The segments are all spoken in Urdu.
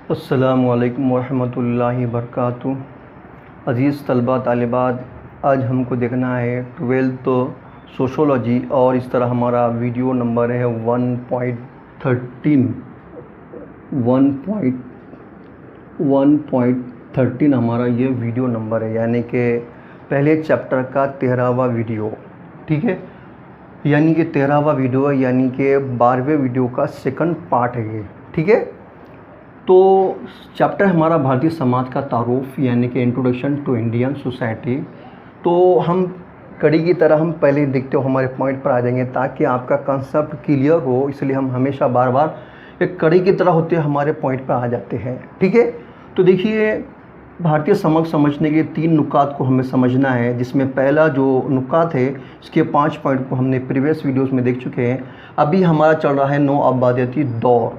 السلام علیکم ورحمۃ اللہ وبرکاتہ۔ عزیز طلباء طالبات، آج ہم کو دیکھنا ہے 12th سوشولوجی، اور اس طرح ہمارا ویڈیو نمبر ہے 1.13 ہمارا یہ ویڈیو نمبر ہے، یعنی کہ پہلے چیپٹر کا 13واں ویڈیو، ٹھیک ہے، یعنی کہ 13واں ویڈیو ہے، یعنی کہ 12ویں ویڈیو کا سیکنڈ پارٹ ہے یہ، ٹھیک ہے۔ تو چیپٹر ہمارا بھارتی سماج کا تعارف، یعنی کہ انٹروڈکشن ٹو انڈین سوسائٹی۔ تو ہم کڑی کی طرح ہم پہلے دیکھتے ہو ہمارے پوائنٹ پر آ جائیں گے تاکہ آپ کا کنسیپٹ کلیئر ہو، اس لیے ہم ہمیشہ بار بار ایک کڑی کی طرح ہوتے ہمارے پوائنٹ پر آ جاتے ہیں، ٹھیک ہے۔ تو دیکھیے، بھارتی سماج سمجھنے کے 3 نکات کو ہمیں سمجھنا ہے، جس میں پہلا جو نکات ہے اس کے 5 پوائنٹ کو ہم نے پریویس ویڈیوز میں دیکھ چکے ہیں۔ ابھی ہمارا چل رہا ہے نو آبادیاتی دور،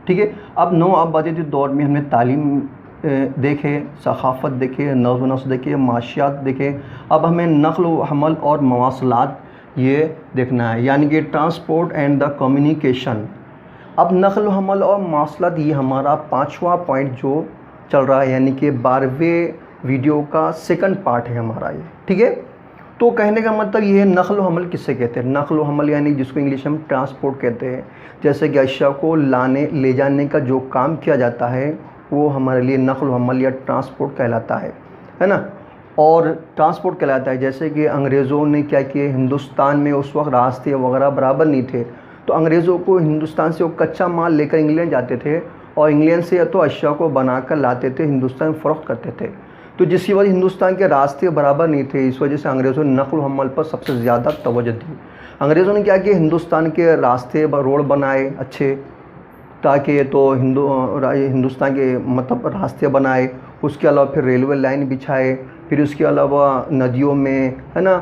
ٹھیک ہے۔ اب نو آبادیاتی دور میں ہم نے تعلیم دیکھے، ثقافت دیکھے، نظم و نسق دیکھے، معاشیات دیکھے۔ اب ہمیں نقل و حمل اور مواصلات یہ دیکھنا ہے، یعنی کہ ٹرانسپورٹ اینڈ دا کمیونیکیشن۔ اب نقل و حمل اور مواصلات یہ ہمارا 5واں پوائنٹ جو چل رہا ہے، یعنی کہ 12ویں ویڈیو کا سیکنڈ پارٹ ہے ہمارا یہ، ٹھیک ہے۔ تو کہنے کا مطلب یہ ہے، نقل و حمل کس سے کہتے ہیں؟ نقل و حمل یعنی جس کو انگلش میں ٹرانسپورٹ کہتے ہیں، جیسے کہ اشیاء کو لے جانے کا جو کام کیا جاتا ہے وہ ہمارے لیے نقل و حمل یا ٹرانسپورٹ کہلاتا ہے نا۔ اور ٹرانسپورٹ کہلاتا ہے، جیسے کہ انگریزوں نے کیا کیا، ہندوستان میں اس وقت راستے وغیرہ برابر نہیں تھے، تو انگریزوں کو ہندوستان سے وہ کچا مال لے کر انگلینڈ جاتے تھے، اور انگلینڈ سے تو اشیاء کو بنا کر لاتے تھے، ہندوستان میں فروخت کرتے تھے۔ تو جس کی وجہ ہندوستان کے راستے برابر نہیں تھے، اس وجہ سے انگریزوں نے نقل و حمل پر سب سے زیادہ توجہ دی۔ انگریزوں نے کیا کیا، ہندوستان کے راستے روڈ بنائے اچھے، تاکہ تو ہندوستان کے مطلب راستے بنائے، اس کے علاوہ پھر ریلوے لائن بچھائے، پھر اس کے علاوہ ندیوں میں ہے نا،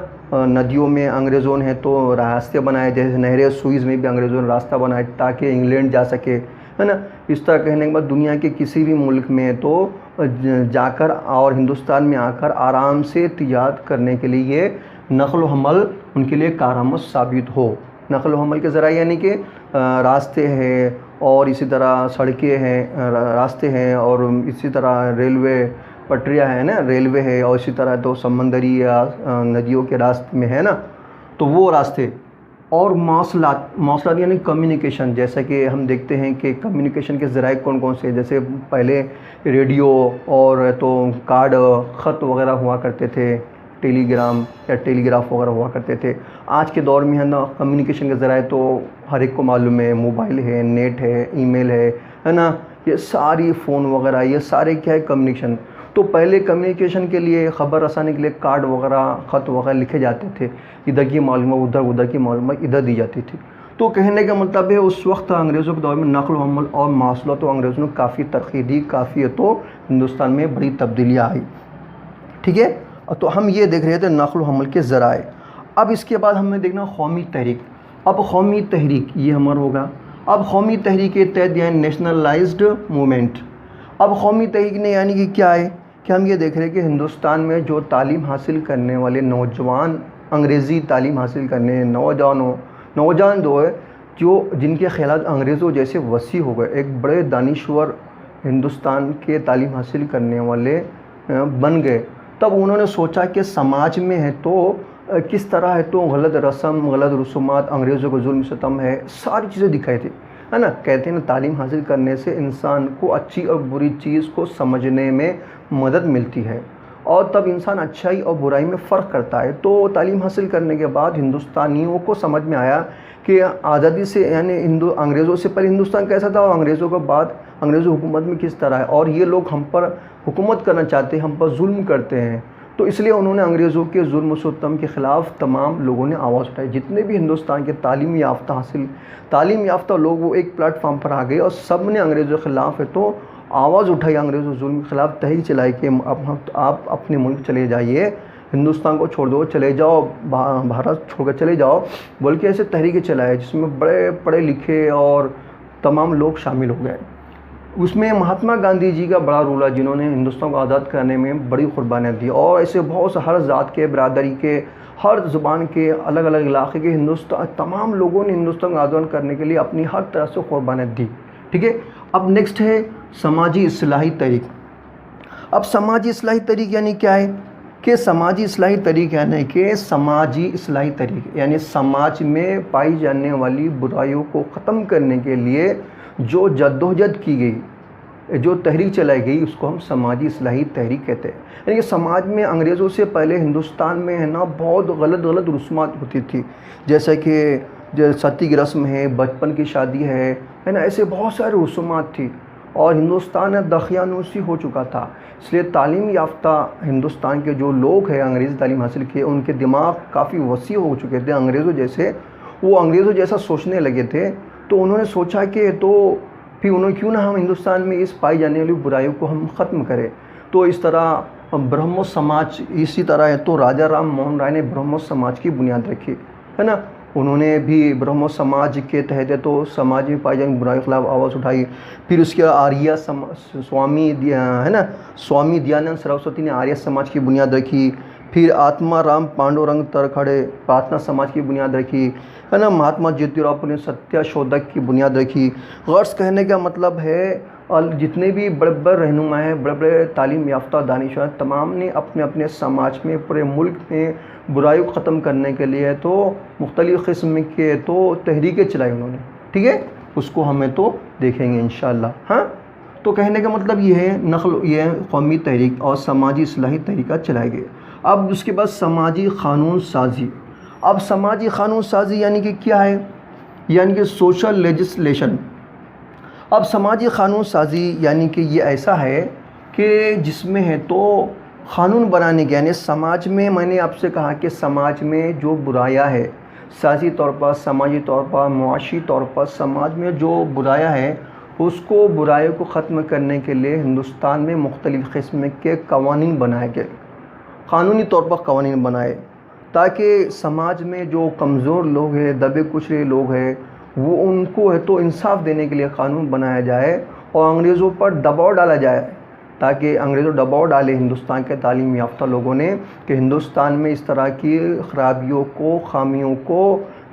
ندیوں میں انگریزوں نے تو راستے بنائے، جیسے نہر سوئز میں بھی انگریزوں نے راستہ بنایا تاکہ انگلینڈ جا سکے، ہے نا۔ اس طرح کہنے کے بعد دنیا کے کسی بھی ملک میں تو جا کر اور ہندوستان میں آ کر آرام سے تجارت کرنے کے لیے یہ نقل و حمل ان کے لیے کارآمد ثابت ہو۔ نقل و حمل کے ذرائع یعنی کہ راستے ہیں، اور اسی طرح سڑکیں ہیں، راستے ہیں، اور اسی طرح ریلوے پٹریاں ہیں نا، ریلوے ہے، اور اسی طرح تو سمندری یا ندیوں کے راستے میں ہے نا، تو وہ راستے۔ اور مواصلات یعنی کمیونیکیشن، جیسا کہ ہم دیکھتے ہیں کہ کمیونیکیشن کے ذرائع کون کون سے، جیسے پہلے ریڈیو اور تو کارڈ خط وغیرہ ہوا کرتے تھے، ٹیلی گرام یا ٹیلی گراف وغیرہ ہوا کرتے تھے۔ آج کے دور میں ہے نا، کمیونیکیشن کے ذرائع تو ہر ایک کو معلوم ہے، موبائل ہے، نیٹ ہے، ای میل ہے نا، یہ ساری فون وغیرہ، یہ سارے کیا ہے، کمیونیکیشن۔ تو پہلے کمیونیکیشن کے لیے، خبر رسانی کے لیے کارڈ وغیرہ خط وغیرہ لکھے جاتے تھے، ادھر کی معلومات ادھر کی معلومات ادھر دی جاتی تھی۔ تو کہنے کا مطلب ہے اس وقت انگریزوں کے دور میں نقل و حمل اور مواصلات تو انگریزوں نے کافی ترقی دی، کافی تو ہندوستان میں بڑی تبدیلیاں آئی، ٹھیک ہے۔ تو ہم یہ دیکھ رہے تھے نقل و حمل کے ذرائع۔ اب اس کے بعد ہمیں دیکھنا قومی تحریک۔ اب قومی تحریک یہ ہمارا ہوگا۔ اب قومی تحریک کے تحت یعنی نیشنلائزڈ موومنٹ۔ اب قومی تحریک نے یعنی کہ کیا ہے کہ ہم یہ دیکھ رہے ہیں کہ ہندوستان میں جو تعلیم حاصل کرنے والے نوجوان، انگریزی تعلیم حاصل کرنے نوجوان جو ہے، جن کے خیالات انگریزوں جیسے وسیع ہو گئے، ایک بڑے دانشور ہندوستان کے تعلیم حاصل کرنے والے بن گئے، تب انہوں نے سوچا کہ سماج میں ہے تو کس طرح ہے تو غلط رسم، غلط رسومات، انگریزوں کو ظلم ستم ہے، ساری چیزیں دکھائی تھی، ہے نا۔ کہتے ہیں نا، تعلیم حاصل کرنے سے انسان کو اچھی اور بری چیز کو سمجھنے میں مدد ملتی ہے، اور تب انسان اچھائی اور برائی میں فرق کرتا ہے۔ تو تعلیم حاصل کرنے کے بعد ہندوستانیوں کو سمجھ میں آیا کہ آزادی سے یعنی انگریزوں سے پہلے ہندوستان کیسا تھا، اور انگریزوں کے بعد انگریزوں حکومت میں کس طرح ہے، اور یہ لوگ ہم پر حکومت کرنا چاہتے ہیں، ہم پر ظلم کرتے ہیں۔ تو اس لیے انہوں نے انگریزوں کے ظلم و ستم کے خلاف تمام لوگوں نے آواز اٹھائی، جتنے بھی ہندوستان کے تعلیم یافتہ لوگ وہ ایک پلیٹ فارم پر آ گئے، اور سب نے انگریزوں کے خلاف ہے تو آواز اٹھائی، انگریزوں ظلم کے خلاف تحریک چلائی کہ اب آپ اپنے ملک چلے جائیے، ہندوستان کو چھوڑ دو، چلے جاؤ، بھارت چھوڑ کر چلے جاؤ، بول کے ایسے تحریکیں چلائے، جس میں بڑے پڑھے لکھے اور تمام لوگ شامل ہو گئے۔ اس میں مہاتما گاندھی جی کا بڑا رول ہے، جنہوں نے ہندوستان کو آزاد کرنے میں بڑی قربانیاں دی، اور ایسے بہت سے ہر ذات کے، برادری کے، ہر زبان کے، الگ الگ علاقے کے تمام لوگوں نے ہندوستان کو آزاد کرنے کے لیے اپنی ہر طرح سے قربانیاں دی، ٹھیک ہے۔ اب نیکسٹ ہے سماجی اصلاحی تحریک۔ اب سماجی اصلاحی تحریک یعنی کیا ہے کہ سماجی اصلاحی تحریک یعنی کہ سماجی اصلاحی تحریک یعنی سماج میں پائی جانے والی برائیوں کو ختم کرنے کے لیے جو جدوجہد کی گئی، جو تحریک چلائی گئی، اس کو ہم سماجی اصلاحی تحریک کہتے ہیں۔ یعنی کہ سماج میں انگریزوں سے پہلے ہندوستان میں ہے نا بہت غلط رسومات ہوتی تھی، جیسے کہ ستی کی رسم ہے، بچپن کی شادی ہے نا، ایسے بہت سارے رسومات تھی، اور ہندوستان دقیانوسی ہو چکا تھا۔ اس لیے تعلیم یافتہ ہندوستان کے جو لوگ ہیں انگریزی تعلیم حاصل کیے، ان کے دماغ کافی وسیع ہو چکے تھے انگریزوں جیسے، وہ انگریزوں جیسا سوچنے لگے تھے، تو انہوں نے سوچا کہ تو پھر کیوں نہ ہم ہندوستان میں اس پائی جانے والی برائیوں کو ہم ختم کریں۔ تو اس طرح برہمو سماج، اسی طرح ہے تو راجا رام موہن رائے نے برہمو سماج کی بنیاد رکھی ہے نا، انہوں نے بھی برہمو سماج کے تحت تو سماج میں پائی جانے برائیوں کے خلاف آواز اٹھائی۔ پھر اس کے آریہ سوامی ہے نا، سوامی دیانند سرسوتی نے آریہ سماج کی بنیاد رکھی۔ پھر آتما رام پانڈورنگ ترکھڑے پرارتھنا سماج کی بنیاد رکھی ہے نا، مہاتما جیوتیراؤ پھولے نے ستیہ شودھک کی بنیاد رکھی۔ غرض کہنے کا مطلب ہے جتنے بھی بڑے بڑے رہنما ہیں، بڑے بڑے تعلیم یافتہ دانشور، تمام نے اپنے اپنے سماج میں، پورے ملک میں برائیوں کو ختم کرنے کے لیے تو مختلف قسم کے تو تحریکیں چلائی انہوں نے، ٹھیک ہے، اس کو ہمیں تو دیکھیں گے انشاءاللہ۔ ہاں، تو کہنے کا مطلب یہ ہے یہ قومی تحریک اور سماجی اصلاحی طریقہ چلائے گئے۔ اب اس کے بعد سماجی قانون سازی۔ اب سماجی قانون سازی یعنی کہ کیا ہے؟ یعنی کہ سوشل لیجسلیشن۔ اب سماجی قانون سازی یعنی کہ یہ ایسا ہے کہ جس میں ہے تو قانون بنانے کے، یعنی سماج میں، میں نے آپ سے کہا کہ سماج میں جو برائیاں ہے، سیاسی طور پر، سماجی طور پر، معاشی طور پر سماج میں جو برائیاں ہے، اس کو برائیوں کو ختم کرنے کے لیے ہندوستان میں مختلف قسم کے قوانین بنائے گئے، قانونی طور پر قوانین بنائے، تاکہ سماج میں جو کمزور لوگ ہیں، دبے کچلے لوگ ہیں، وہ ان کو ہے تو انصاف دینے کے لیے قانون بنایا جائے اور انگریزوں پر دباؤ ڈالا جائے، تاکہ انگریزوں دباؤ ڈالے ہندوستان کے تعلیم یافتہ لوگوں نے کہ ہندوستان میں اس طرح کی خرابیوں کو، خامیوں کو،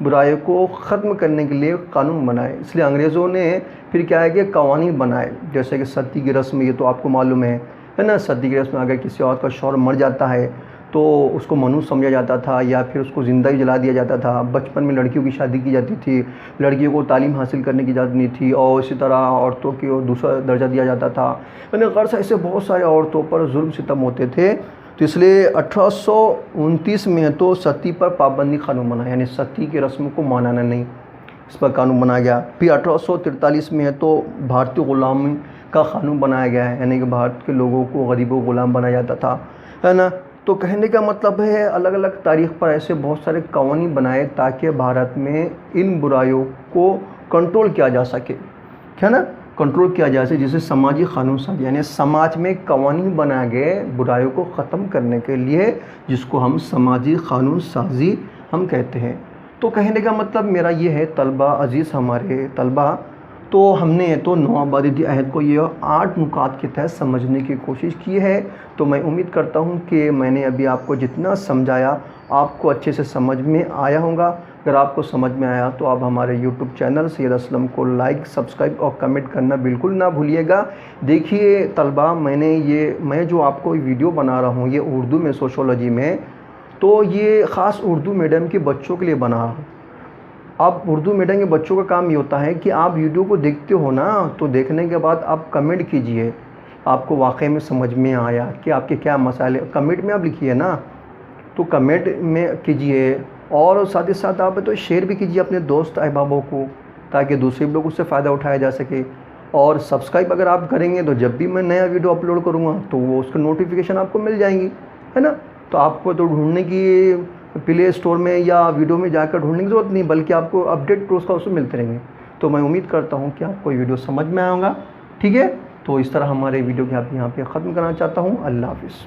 برائیوں کو ختم کرنے کے لیے قانون بنائے۔ اس لیے انگریزوں نے پھر کیا ہے کہ قوانین بنائے، جیسے کہ ستی کی رسم، یہ تو آپ کو معلوم ہے نا، ستی کی رسم میں اگر کسی عورت کا شوہر مر جاتا ہے تو اس کو منحوس سمجھا جاتا تھا یا پھر اس کو زندہ ہی جلا دیا جاتا تھا۔ بچپن میں لڑکیوں کی شادی کی جاتی تھی، لڑکیوں کو تعلیم حاصل کرنے کی اجازت نہیں تھی، اور اسی طرح عورتوں کو دوسرا درجہ دیا جاتا تھا، یعنی غرض ایسے بہت سارے عورتوں پر ظلم ستم ہوتے تھے۔ تو اس لیے 1829 میں تو ستی پر پابندی قانون بنا، یعنی ستی کی رسم کو منانا نہیں، اس پر قانون بنایا گیا۔ پھر 1843 میں تو بھارتی غلامی کا قانون بنایا گیا ہے، یعنی کہ بھارت کے لوگوں کو، غریبوں کو غلام بنایا جاتا تھا، ہے نا۔ تو کہنے کا مطلب ہے الگ الگ تاریخ پر ایسے بہت سارے قوانین بنائے تاکہ بھارت میں ان برائیوں کو کنٹرول کیا جا سکے، ہے نا، کنٹرول کیا جا سکے، جسے سماجی قانون سازی، یعنی سماج میں قوانین بنائے گئے برائیوں کو ختم کرنے کے لیے، جس کو ہم سماجی قانون سازی ہم کہتے ہیں۔ تو کہنے کا مطلب میرا یہ ہے طلبہ عزیز، ہمارے طلبہ، تو ہم نے تو نو آبادیتی عہد کو یہ 8 نکات کے تحت سمجھنے کی کوشش کی ہے۔ تو میں امید کرتا ہوں کہ میں نے ابھی آپ کو جتنا سمجھایا آپ کو اچھے سے سمجھ میں آیا ہوگا۔ اگر آپ کو سمجھ میں آیا تو آپ ہمارے یوٹیوب چینل سید اسلم کو لائک، سبسکرائب اور کمنٹ کرنا بالکل نہ بھولیے گا۔ دیکھیے طلبہ، میں جو آپ کو ویڈیو بنا رہا ہوں یہ اردو میں، سوشولوجی میں، تو یہ خاص اردو میڈیم کے بچوں کے لیے بنا رہا ہوں۔ اب اردو میڈیم کے بچوں کا کام یہ ہوتا ہے کہ آپ ویڈیو کو دیکھتے ہو نا، تو دیکھنے کے بعد آپ کمنٹ کیجئے، آپ کو واقعی میں سمجھ میں آیا کہ آپ کے کیا مسائل، کمنٹ میں آپ لکھیے نا، تو کمنٹ میں کیجئے، اور ساتھ ہی ساتھ آپ تو شیئر بھی کیجئے اپنے دوست احبابوں کو، تاکہ دوسرے لوگ اس سے فائدہ اٹھایا جا سکے۔ اور سبسکرائب اگر آپ کریں گے تو جب بھی میں نیا ویڈیو اپلوڈ کروں گا تو وہ اس کا نوٹیفیکیشن آپ کو مل جائیں گی، ہے نا۔ تو آپ کو تو ڈھونڈنے کی پلے اسٹور میں یا ویڈیو میں جا کر ڈھونڈنے کی ضرورت نہیں، بلکہ آپ کو اپڈیٹ روز کا اس میں ملتے رہیں گے۔ تو میں امید کرتا ہوں کہ آپ کو یہ ویڈیو سمجھ میں آئے گا، ٹھیک ہے۔ تو اس طرح ہمارے ویڈیو کو یہاں پہ ختم کرنا چاہتا ہوں۔ اللہ حافظ۔